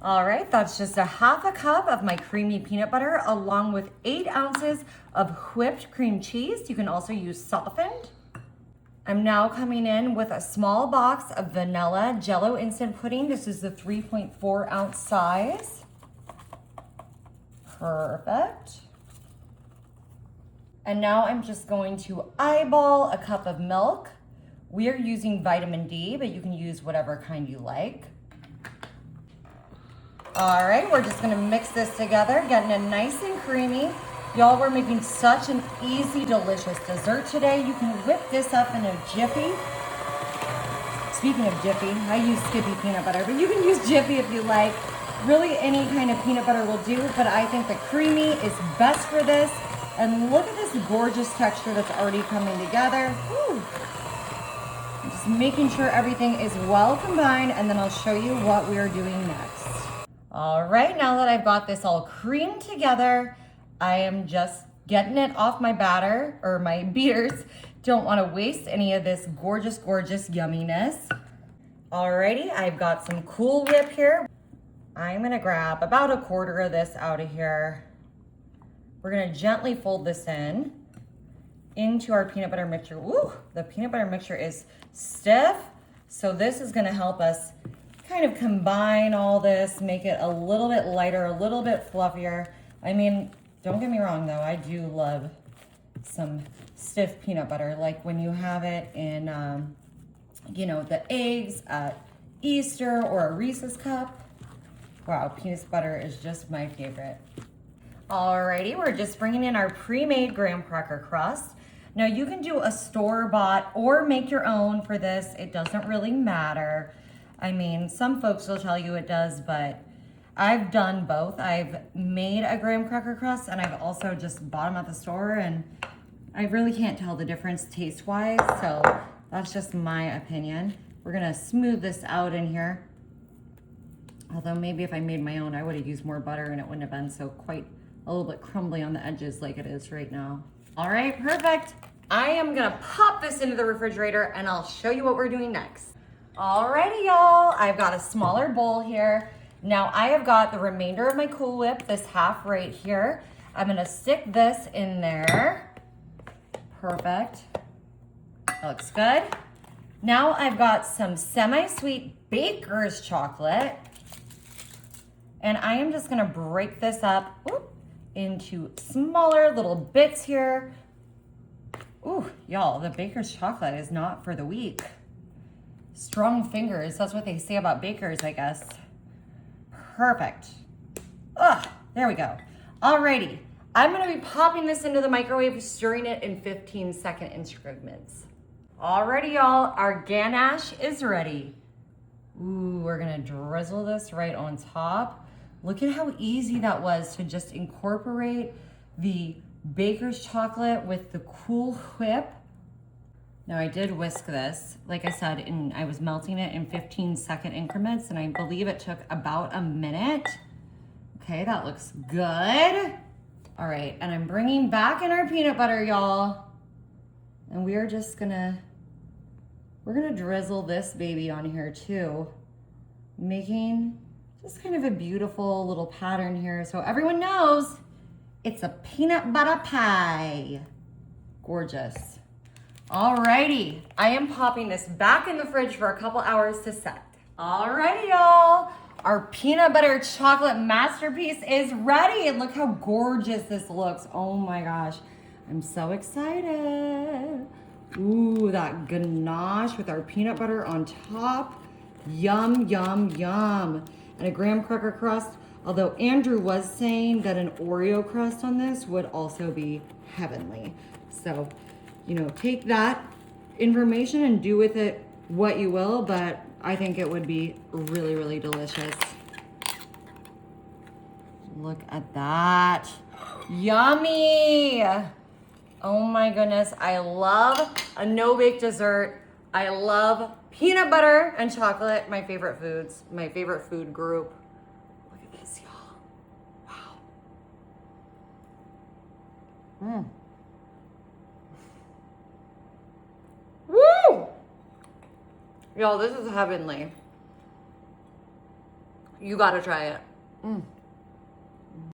All right, that's just a half a cup of my creamy peanut butter along with 8 ounces of whipped cream cheese. You can also use softened. I'm now coming in with a small box of vanilla Jello instant pudding. This is the 3.4 ounce size. Perfect. And now I'm just going to eyeball a cup of milk. We are using vitamin D, but you can use whatever kind you like. All right, we're just gonna mix this together, getting it nice and creamy. Y'all, we're making such an easy, delicious dessert today. You can whip this up in a Jiffy. Speaking of Jiffy, I use Skippy peanut butter, but you can use Jiffy if you like. Really, any kind of peanut butter will do, but I think the creamy is best for this. And look at this gorgeous texture that's already coming together. Woo. Just making sure everything is well combined, and then I'll show you what we are doing next. All right, now that I've got this all creamed together, I am just getting it off my batter or my beaters. Don't want to waste any of this gorgeous, gorgeous yumminess. Alrighty, I've got some Cool Whip here. I'm gonna grab about a quarter of this out of here. We're gonna gently fold this in into our peanut butter mixture. Ooh, the peanut butter mixture is stiff, so this is gonna help us kind of combine all this, make it a little bit lighter, a little bit fluffier. I mean, don't get me wrong though, I do love some stiff peanut butter, like when you have it in, you know, the eggs at Easter or a Reese's cup. Wow, peanut butter is just my favorite. Alrighty, we're just bringing in our pre-made graham cracker crust. Now you can do a store-bought or make your own for this. It doesn't really matter. I mean, some folks will tell you it does, but I've done both. I've made a graham cracker crust and I've also just bought them at the store, and I really can't tell the difference taste-wise, so that's just my opinion. We're gonna smooth this out in here. Although maybe if I made my own, I would have used more butter and it wouldn't have been so quite a little bit crumbly on the edges like it is right now. All right, perfect. I am gonna pop this into the refrigerator and I'll show you what we're doing next. Alrighty, y'all, I've got a smaller bowl here. Now I have got the remainder of my Cool Whip, this half right here. I'm gonna stick this in there. Perfect. That looks good. Now I've got some semi-sweet Baker's chocolate. And I am just gonna break this up into smaller little bits here. Ooh, y'all, the Baker's chocolate is not for the weak. Strong fingers, that's what they say about bakers, I guess. Perfect. Ugh, there we go. Alrighty, I'm gonna be popping this into the microwave, stirring it in 15-second increments. Alrighty, y'all, our ganache is ready. Ooh, we're gonna drizzle this right on top. Look at how easy that was to just incorporate the Baker's chocolate with the Cool Whip. Now I did whisk this, like I said, and I was melting it in 15-second increments, and I believe it took about a minute. Okay, that looks good. All right, and I'm bringing back in our peanut butter, y'all. And we're gonna drizzle this baby on here too, making just kind of a beautiful little pattern here so everyone knows it's a peanut butter pie. Gorgeous. Alrighty, I am popping this back in the fridge for a couple hours to set. Alrighty, y'all. Our peanut butter chocolate masterpiece is ready. And look how gorgeous this looks. Oh my gosh, I'm so excited. Ooh, that ganache with our peanut butter on top. Yum, yum, yum. And a graham cracker crust. Although Andrew was saying that an Oreo crust on this would also be heavenly. So, you know, take that information and do with it what you will, but I think it would be really, really delicious. Look at that. Yummy. Oh my goodness, I love a no-bake dessert. I love peanut butter and chocolate, my favorite foods, my favorite food group. Look at this, y'all. Wow. Woo! Y'all, this is heavenly. You gotta try it.